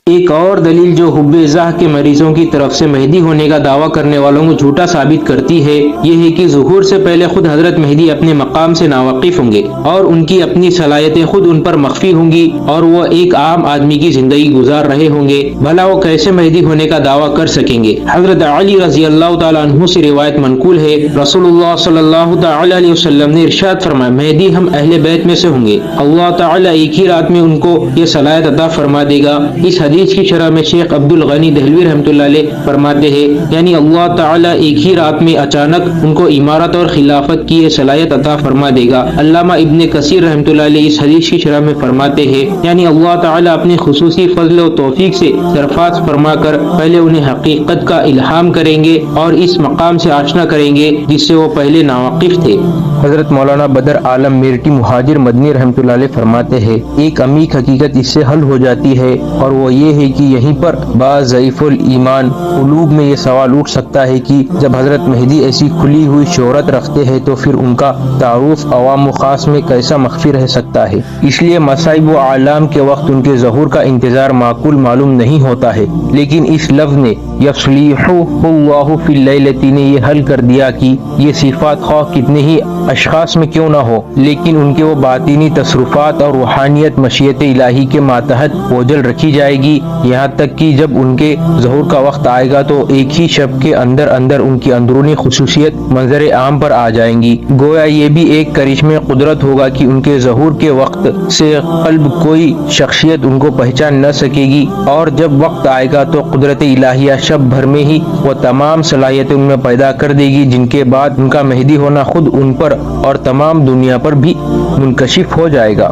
ایک اور دلیل جو حب زاہ کے مریضوں کی طرف سے مہدی ہونے کا دعویٰ کرنے والوں کو جھوٹا ثابت کرتی ہے یہ ہے کہ ظہور سے پہلے خود حضرت مہدی اپنے مقام سے ناواقف ہوں گے اور ان کی اپنی صلاحیتیں خود ان پر مخفی ہوں گی اور وہ ایک عام آدمی کی زندگی گزار رہے ہوں گے، بھلا وہ کیسے مہدی ہونے کا دعویٰ کر سکیں گے؟ حضرت علی رضی اللہ تعالیٰ عنہ سے روایت منقول ہے، رسول اللہ صلی اللہ تعالیٰ علیہ وسلم نے ارشاد فرمایا، مہدی ہم اہل بیت میں سے ہوں گے، اللہ تعالیٰ ایک ہی رات میں ان کو یہ صلاحیت عطا فرما دے گا۔ اس حدیث کی شرح میں شیخ عبد الغنی دہلوی رحمۃ اللہ علیہ فرماتے ہیں، یعنی اللہ تعالیٰ ایک ہی رات میں اچانک ان کو امارت اور خلافت کی یہ صلاحیت عطا فرما دے گا۔ علامہ ابن کثیر رحمۃ اللہ علیہ اس حدیث کی شرح میں فرماتے ہیں، یعنی اللہ تعالیٰ اپنے خصوصی فضل و توفیق سے سرفراز فرما کر پہلے انہیں حقیقت کا الہام کریں گے اور اس مقام سے آشنا کریں گے جس سے وہ پہلے ناواقف تھے۔ حضرت مولانا بدر عالم میرٹی مہاجر مدنی رحمۃ اللہ علیہ فرماتے ہیں، ایک عمیق حقیقت اس سے حل ہو جاتی ہے اور وہ یہ ہے کہ یہیں پر بعض ضعیف الایمان قلوب میں یہ سوال اٹھ سکتا ہے کہ جب حضرت مہدی ایسی کھلی ہوئی شہرت رکھتے ہیں تو پھر ان کا تعارف عوام و خاص میں کیسا مخفی رہ سکتا ہے؟ اس لیے مصائب و اعلام کے وقت ان کے ظہور کا انتظار معقول معلوم نہیں ہوتا ہے، لیکن اس لفظ نے یصلیحہ اللہ فی اللیلۃ نے یہ حل کر دیا کہ یہ صفات خواہ کتنے ہی اشخاص میں کیوں نہ ہو لیکن ان کے وہ باطنی تصرفات اور روحانیت مشیت الہی کے ماتحت اوجل رکھی جائے گی، یہاں تک کہ جب ان کے ظہور کا وقت آئے گا تو ایک ہی شب کے اندر ان کی اندرونی خصوصیت منظر عام پر آ جائیں گی۔ گویا یہ بھی ایک کرشمہ قدرت ہوگا کہ ان کے ظہور کے وقت سے قلب کوئی شخصیت ان کو پہچان نہ سکے گی، اور جب وقت آئے گا تو قدرت الہیہ شب بھر میں ہی وہ تمام صلاحیتیں ان میں پیدا کر دے گی جن کے بعد ان کا مہدی ہونا خود ان پر اور تمام دنیا پر بھی منکشف ہو جائے گا۔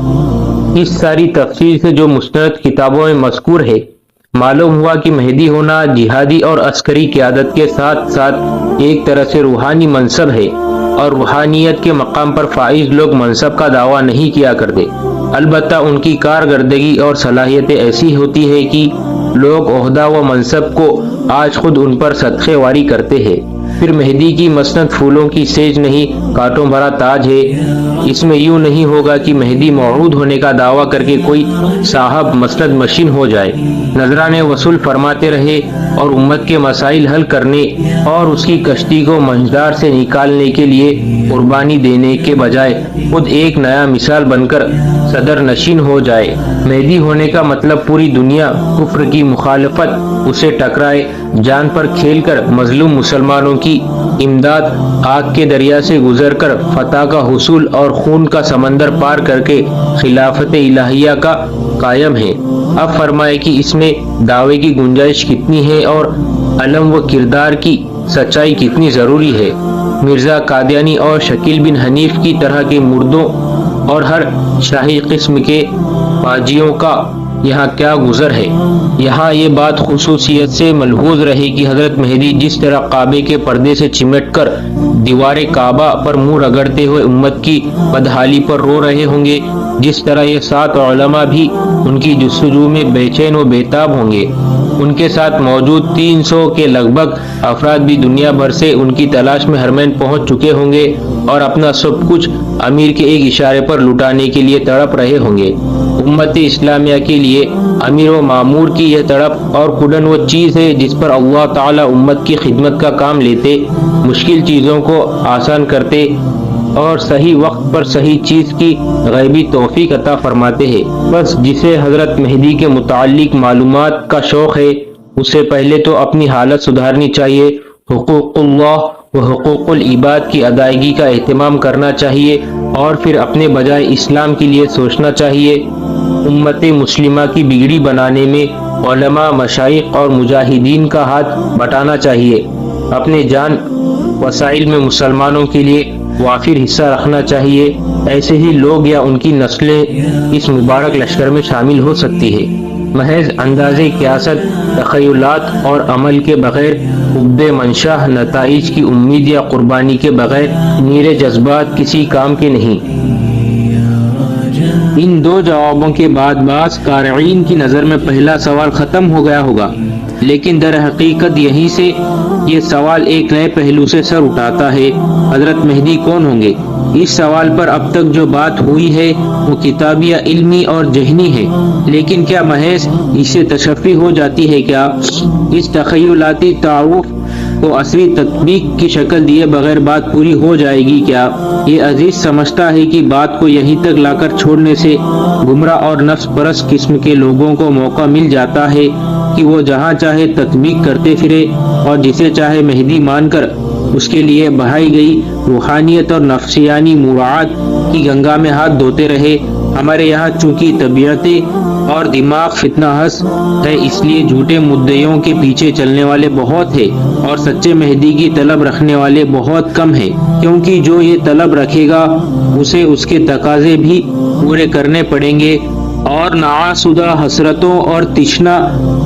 اس ساری تفصیل سے جو مستند کتابوں میں مذکور ہے معلوم ہوا کہ مہدی ہونا جہادی اور عسکری قیادت کے ساتھ ساتھ ایک طرح سے روحانی منصب ہے، اور روحانیت کے مقام پر فائز لوگ منصب کا دعویٰ نہیں کیا کرتے، البتہ ان کی کارکردگی اور صلاحیتیں ایسی ہوتی ہے کہ لوگ عہدہ و منصب کو آج خود ان پر صدقے واری کرتے ہیں۔ پھر مہدی کی مسند پھولوں کی سیج نہیں کانٹوں بھرا تاج ہے، اس میں یوں نہیں ہوگا کہ مہدی موعود ہونے کا دعویٰ کر کے کوئی صاحب مسند مشین ہو جائے، نذرانے وصول فرماتے رہے اور امت کے مسائل حل کرنے اور اس کی کشتی کو منجدار سے نکالنے کے لیے قربانی دینے کے بجائے خود ایک نیا مثال بن کر صدر نشین ہو جائے۔ مہدی ہونے کا مطلب پوری دنیا کفر کی مخالفت اسے ٹکرائے، جان پر کھیل کر مظلوم مسلمانوں کی امداد، آگ کے دریا سے گزر کر فتح کا حصول اور خون کا سمندر پار کر کے خلافت الہیہ کا قائم ہے۔ اب فرمائے کہ اس میں دعوے کی گنجائش کتنی ہے اور علم و کردار کی سچائی کتنی ضروری ہے۔ مرزا قادیانی اور شکیل بن حنیف کی طرح کے مردوں اور ہر شاہی قسم کے باجیوں کا یہاں کیا گزر ہے۔ یہاں یہ بات خصوصیت سے ملحوظ رہے کہ حضرت مہدی جس طرح کعبے کے پردے سے چمٹ کر دیوار کعبہ پر منہ رگڑتے ہوئے امت کی بدحالی پر رو رہے ہوں گے، جس طرح یہ 7 علماء بھی ان کی جستجو میں بے چین و بیتاب ہوں گے۔ ان کے ساتھ موجود 300 کے لگ بھگ افراد بھی دنیا بھر سے ان کی تلاش میں حرمین پہنچ چکے ہوں گے اور اپنا سب کچھ امیر کے ایک اشارے پر لٹانے کے لیے تڑپ رہے ہوں گے۔ امت اسلامیہ کے لیے امیر و معمور کی یہ تڑپ اور کڑن وہ چیز ہے جس پر اللہ تعالیٰ امت کی خدمت کا کام لیتے، مشکل چیزوں کو آسان کرتے اور صحیح وقت پر صحیح چیز کی غیبی توفیق عطا فرماتے ہیں۔ بس جسے حضرت مہدی کے متعلق معلومات کا شوق ہے اسے پہلے تو اپنی حالت سدھارنی چاہیے، حقوق اللہ و حقوق العباد کی ادائیگی کا اہتمام کرنا چاہیے، اور پھر اپنے بجائے اسلام کے لیے سوچنا چاہیے۔ امت مسلمہ کی بگڑی بنانے میں علماء، مشائخ اور مجاہدین کا ہاتھ بٹانا چاہیے۔ اپنے جان وسائل میں مسلمانوں کے لیے وافر حصہ رکھنا چاہیے۔ ایسے ہی لوگ یا ان کی نسلیں اس مبارک لشکر میں شامل ہو سکتی ہے۔ محض اندازے قیاست، تخیلات اور عمل کے بغیر، حب منشا، نتائج کی امید یا قربانی کے بغیر نیرے جذبات کسی کام کے نہیں۔ ان دو جوابوں کے بعد بعض قارئین کی نظر میں پہلا سوال ختم ہو گیا ہوگا، لیکن در حقیقت یہیں سے یہ سوال ایک نئے پہلو سے سر اٹھاتا ہے۔ حضرت مہدی کون ہوں گے؟ اس سوال پر اب تک جو بات ہوئی ہے وہ کتابی یا علمی اور ذہنی ہے، لیکن کیا محض اس سے تشفی ہو جاتی ہے؟ کیا اس تخیلاتی تعارف کو عصری تطبیق کی شکل دیے بغیر بات پوری ہو جائے گی؟ کیا یہ عزیز سمجھتا ہے کہ بات کو یہیں تک لا کر چھوڑنے سے گمراہ اور نفس پرست قسم کے لوگوں کو موقع مل جاتا ہے کہ وہ جہاں چاہے تطبیق کرتے پھرے اور جسے چاہے مہدی مان کر اس کے لیے بہائی گئی روحانیت اور نفسیانی مراعات کی گنگا میں ہاتھ دھوتے رہے؟ ہمارے یہاں چونکہ طبیعتیں اور دماغ فتنہ ہس ہے، اس لیے جھوٹے مدعیوں کے پیچھے چلنے والے بہت ہیں اور سچے مہدی کی طلب رکھنے والے بہت کم ہیں، کیونکہ جو یہ طلب رکھے گا اسے اس کے تقاضے بھی پورے کرنے پڑیں گے، اور ناآسودہ حسرتوں اور تشنہ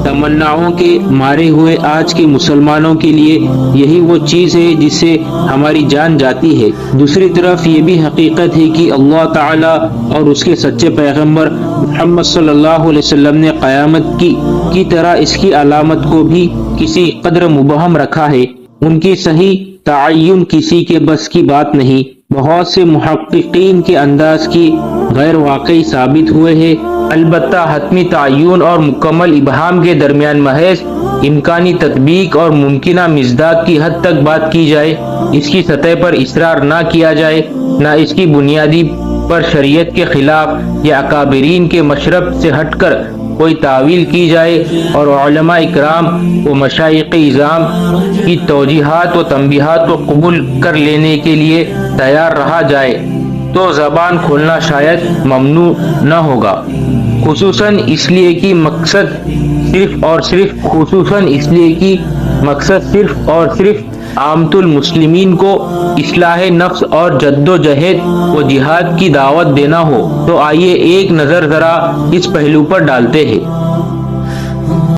تمناؤں کے مارے ہوئے آج کے مسلمانوں کے لیے یہی وہ چیز ہے جس سے ہماری جان جاتی ہے۔ دوسری طرف یہ بھی حقیقت ہے کہ اللہ تعالی اور اس کے سچے پیغمبر محمد صلی اللہ علیہ وسلم نے قیامت کی طرح اس کی علامت کو بھی کسی قدر مبہم رکھا ہے۔ ان کی صحیح تعین کسی کے بس کی بات نہیں۔ بہت سے محققین کے انداز کی غیر واقعی ثابت ہوئے ہیں، البتہ حتمی تعین اور مکمل ابہام کے درمیان محض امکانی تطبیق اور ممکنہ مصداق کی حد تک بات کی جائے، اس کی سطح پر اصرار نہ کیا جائے، نہ اس کی بنیادی پر شریعت کے خلاف یا اکابرین کے مشرب سے ہٹ کر کوئی تعویل کی جائے، اور علماء اکرام و مشائخ اعظام کی توجیحات و تنبیہات کو قبول کر لینے کے لیے تیار رہا جائے تو زبان کھولنا شاید ممنوع نہ ہوگا، خصوصاً اس لیے کہ مقصد صرف اور صرف عامت المسلمین کو اصلاح نفس اور جد و جہد و جہاد کی دعوت دینا ہو۔ تو آئیے ایک نظر ذرا اس پہلو پر ڈالتے ہیں۔